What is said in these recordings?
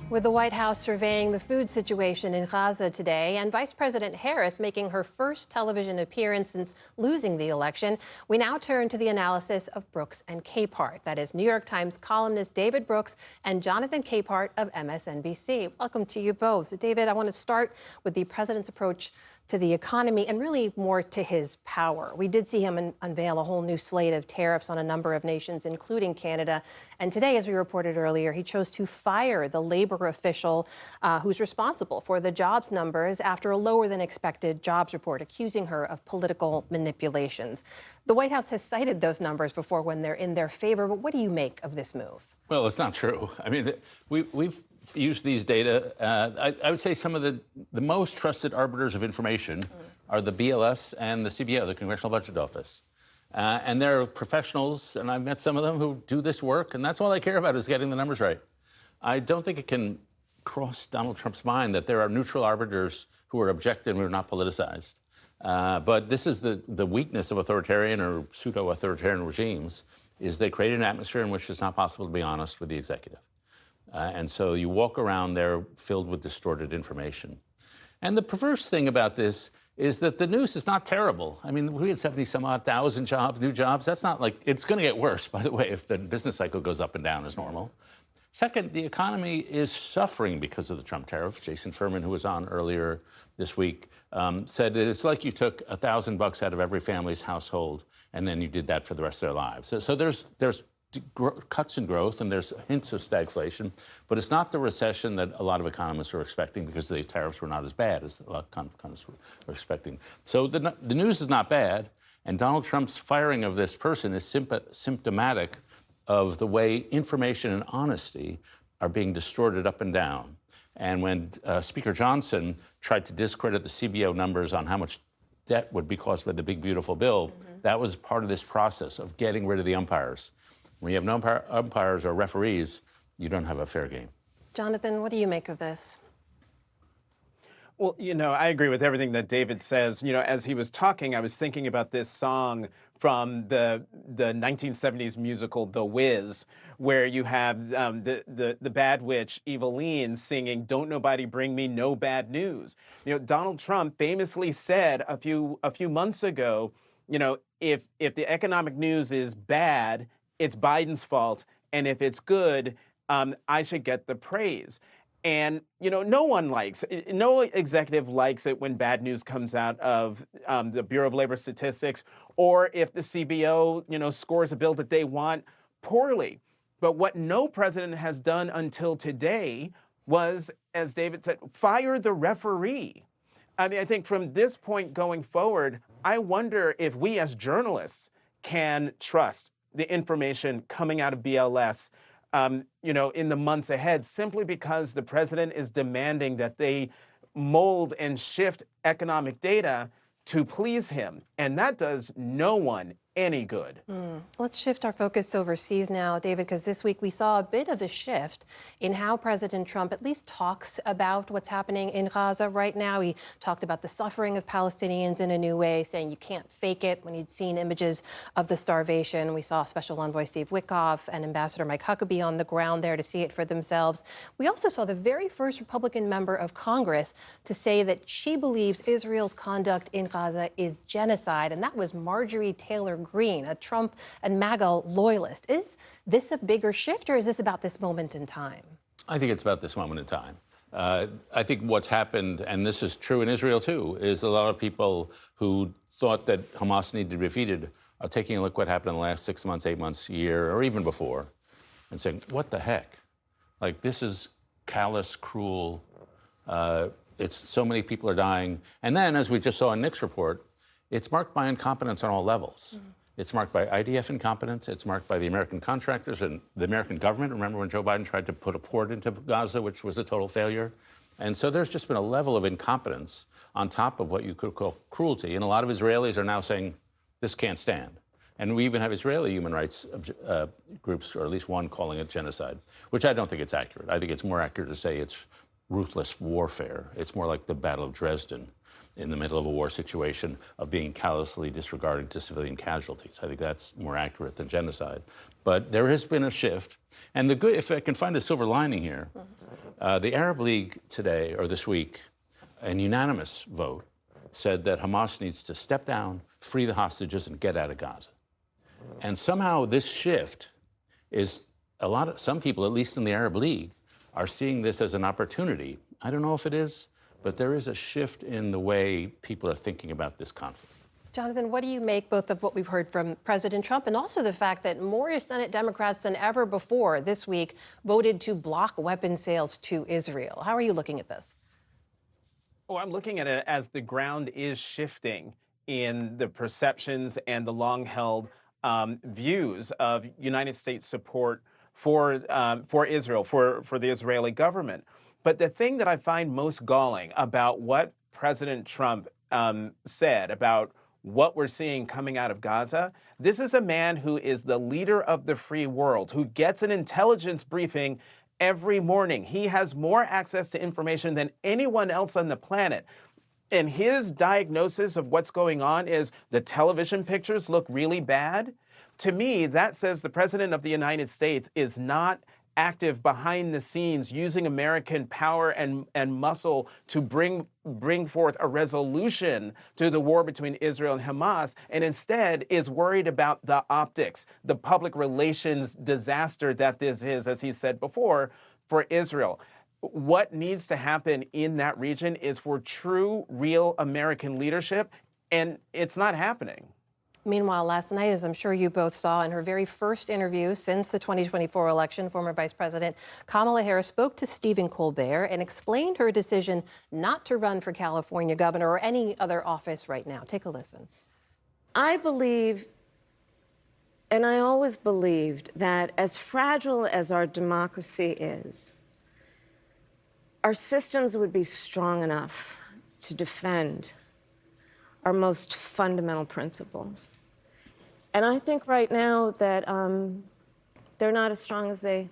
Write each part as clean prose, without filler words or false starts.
With the White House surveying the food situation in Gaza today and Vice President Harris making her first television appearance since losing the election, we now turn to the analysis of Brooks and Capehart. That is New York Times columnist David Brooks and Jonathan Capehart of MSNBC. Welcome to you both. So David, I want to start with the president's approach to the economy and really more to his power. We did see him unveil a whole new slate of tariffs on a number of nations, including Canada. And today, as we reported earlier, he chose to fire the labor official who's responsible for the jobs numbers after a lower than expected jobs report, accusing her of political manipulations. The White House has cited those numbers before when they're in their favor, but what do you make of this move? Well, it's not true. I mean, we've used these data. I would say some of the most trusted arbiters of information are the BLS and the CBO, the Congressional Budget Office. And they're professionals, and I've met some of them who do this work, and that's all they care about is getting the numbers right. I don't think it can cross Donald Trump's mind that there are neutral arbiters who are objective and who are not politicized. But this is the weakness of authoritarian or pseudo-authoritarian regimes, is they create an atmosphere in which it's not possible to be honest with the executive. And so you walk around there filled with distorted information. And the perverse thing about this is that the news is not terrible. I mean, we had 70-some-odd thousand jobs, new jobs. That's not like, it's going to get worse, by the way, if the business cycle goes up and down as normal. Second, the economy is suffering because of the Trump tariffs. Jason Furman, who was on earlier this week, said that it's like you took $1,000 out of every family's household, and then you did that for the rest of their lives. So there's cuts in growth, and there's hints of stagflation, but it's not the recession that a lot of economists are expecting because the tariffs were not as bad as a lot of economists were expecting. So the news is not bad, and Donald Trump's firing of this person is symptomatic of the way information and honesty are being distorted up and down. And when Speaker Johnson tried to discredit the CBO numbers on how much debt would be caused by the big, beautiful bill, that was part of this process of getting rid of the umpires. When you have no umpires or referees, you don't have a fair game. Jonathan, what do you make of this? Well, I agree with everything that David says. As he was talking, I was thinking about this song from the 1970s musical The Wiz, where you have the bad witch Eveline singing "Don't Nobody Bring Me No Bad News." Donald Trump famously said a few months ago, if the economic news is bad, it's Biden's fault, and if it's good, I should get the praise. And, no executive likes it when bad news comes out of the Bureau of Labor Statistics, or if the CBO, scores a bill that they want poorly. But what no president has done until today was, as David said, fire the referee. I mean, I think from this point going forward, I wonder if we as journalists can trust the information coming out of BLS, in the months ahead, simply because the president is demanding that they mold and shift economic data to please him. And that does no one any good. Let's shift our focus overseas now, David, because this week we saw a bit of a shift in how President Trump at least talks about what's happening in Gaza right now. He talked about the suffering of Palestinians in a new way, saying you can't fake it when he'd seen images of the starvation. We saw Special Envoy Steve Witkoff and Ambassador Mike Huckabee on the ground there to see it for themselves. We also saw the very first Republican member of Congress to say that she believes Israel's conduct in Gaza is genocide, and that was Marjorie Taylor Greene, a Trump and MAGA loyalist. Is this a bigger shift, or is this about this moment in time? I think it's about this moment in time. I think what's happened, and this is true in Israel too, is a lot of people who thought that Hamas needed to be defeated are taking a look at what happened in the last 6 months, 8 months, year, or even before, and saying, what the heck? Like, this is callous, cruel. It's so many people are dying. And then, as we just saw in Nick's report, it's marked by incompetence on all levels. It's marked by IDF incompetence. It's marked by the American contractors and the American government. Remember when Joe Biden tried to put a port into Gaza, which was a total failure? And so there's just been a level of incompetence on top of what you could call cruelty. And a lot of Israelis are now saying, this can't stand. And we even have Israeli human rights groups, or at least one, calling it genocide, which I don't think it's accurate. I think it's more accurate to say it's ruthless warfare. It's more like the Battle of Dresden in the middle of a war situation of being callously disregarding to civilian casualties. I think that's more accurate than genocide. But there has been a shift. And the good, if I can find a silver lining here, the Arab League today, or this week, an unanimous vote, said that Hamas needs to step down, free the hostages, and get out of Gaza. And somehow this shift is some people, at least in the Arab League, are seeing this as an opportunity. I don't know if it is, but there is a shift in the way people are thinking about this conflict. Jonathan, what do you make both of what we've heard from President Trump and also the fact that more Senate Democrats than ever before this week voted to block weapon sales to Israel? How are you looking at this? Oh, I'm looking at it as the ground is shifting in the perceptions and the long-held views of United States support for Israel, for the Israeli government. But the thing that I find most galling about what President Trump said about what we're seeing coming out of Gaza, this is a man who is the leader of the free world, who gets an intelligence briefing every morning. He has more access to information than anyone else on the planet. And his diagnosis of what's going on is the television pictures look really bad. To me, that says the President of the United States is not active behind the scenes using American power and muscle to bring forth a resolution to the war between Israel and Hamas, and instead is worried about the optics, the public relations disaster that this is, as he said before, for Israel. What needs to happen in that region is for true, real American leadership, and it's not happening. Meanwhile, last night, as I'm sure you both saw in her very first interview since the 2024 election, former Vice President Kamala Harris spoke to Stephen Colbert and explained her decision not to run for California governor or any other office right now. Take a listen. I believe, and I always believed, that as fragile as our democracy is, our systems would be strong enough to defend our most fundamental principles. And I think right now that they're not as strong as they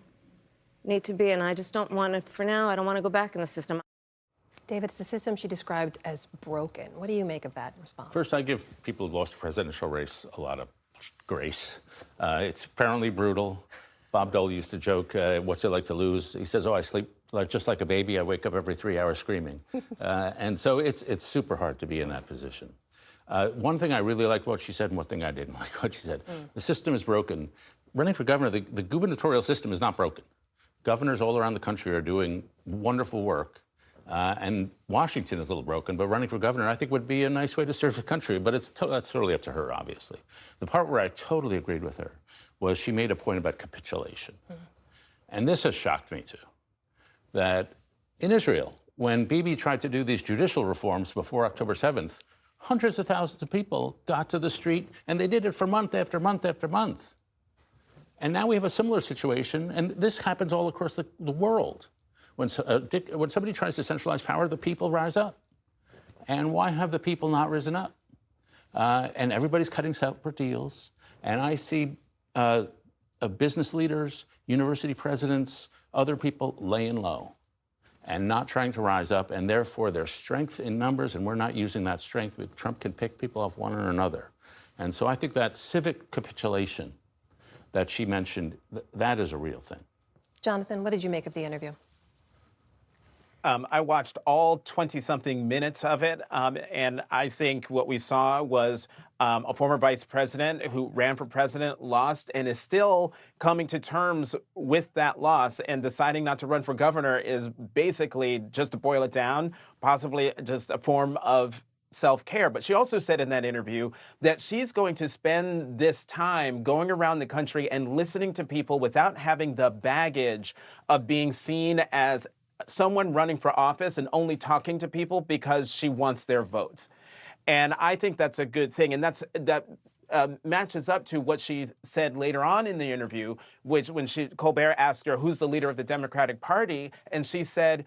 need to be, and I just don't want to, for now, I don't want to go back in the system. David, it's the system she described as broken. What do you make of that response? First, I give people who lost the presidential race a lot of grace. It's apparently brutal. Bob Dole used to joke, what's it like to lose? He says, oh, I sleep just like a baby. I wake up every 3 hours screaming. And so it's super hard to be in that position. One thing I really liked what she said and one thing I didn't like what she said. The system is broken. Running for governor, the gubernatorial system is not broken. Governors all around the country are doing wonderful work. And Washington is a little broken, but running for governor, I think, would be a nice way to serve the country. But that's totally up to her, obviously. The part where I totally agreed with her was she made a point about capitulation. And this has shocked me, too, that in Israel, when Bibi tried to do these judicial reforms before October 7th, hundreds of thousands of people got to the street, and they did it for month after month after month. And now we have a similar situation, and this happens all across the world. When somebody tries to centralize power, the people rise up. And why have the people not risen up? And everybody's cutting separate deals. And I see business leaders, university presidents, other people laying low and not trying to rise up. And therefore, there's strength in numbers, and we're not using that strength. Trump can pick people off one or another. And so I think that civic capitulation that she mentioned, that is a real thing. Jonathan, what did you make of the interview? I watched all 20-something minutes of it, and I think what we saw was a former vice president who ran for president, lost, and is still coming to terms with that loss, and deciding not to run for governor is basically, just to boil it down, possibly just a form of self-care. But she also said in that interview that she's going to spend this time going around the country and listening to people without having the baggage of being seen as someone running for office and only talking to people because she wants their votes. And I think that's a good thing. And that matches up to what she said later on in the interview, which when Colbert asked her, who's the leader of the Democratic Party? And she said,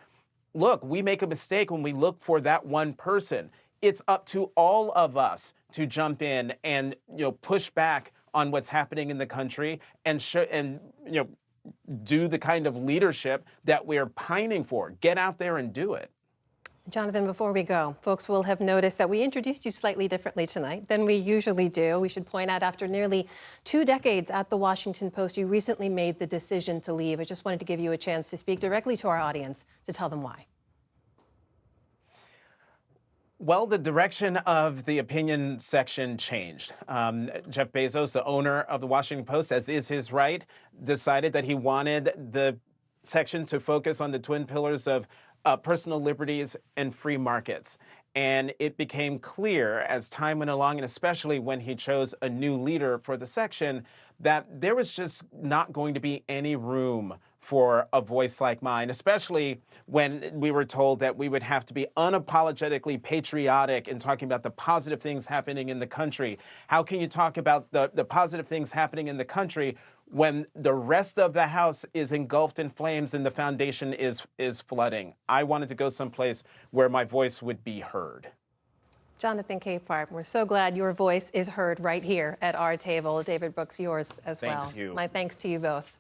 look, we make a mistake when we look for that one person. It's up to all of us to jump in and push back on what's happening in the country and do the kind of leadership that we're pining for. Get out there and do it. Jonathan, before we go, folks will have noticed that we introduced you slightly differently tonight than we usually do. We should point out, after nearly 2 decades at the Washington Post, you recently made the decision to leave. I just wanted to give you a chance to speak directly to our audience to tell them why. Well, the direction of the opinion section changed. Jeff Bezos, the owner of the Washington Post, as is his right, decided that he wanted the section to focus on the twin pillars of personal liberties and free markets. And it became clear as time went along, and especially when he chose a new leader for the section, that there was just not going to be any room for a voice like mine, especially when we were told that we would have to be unapologetically patriotic in talking about the positive things happening in the country. How can you talk about the positive things happening in the country when the rest of the house is engulfed in flames and the foundation is flooding? I wanted to go someplace where my voice would be heard. Jonathan Capehart, we're so glad your voice is heard right here at our table. David Brooks, yours as well. Thank you. My thanks to you both.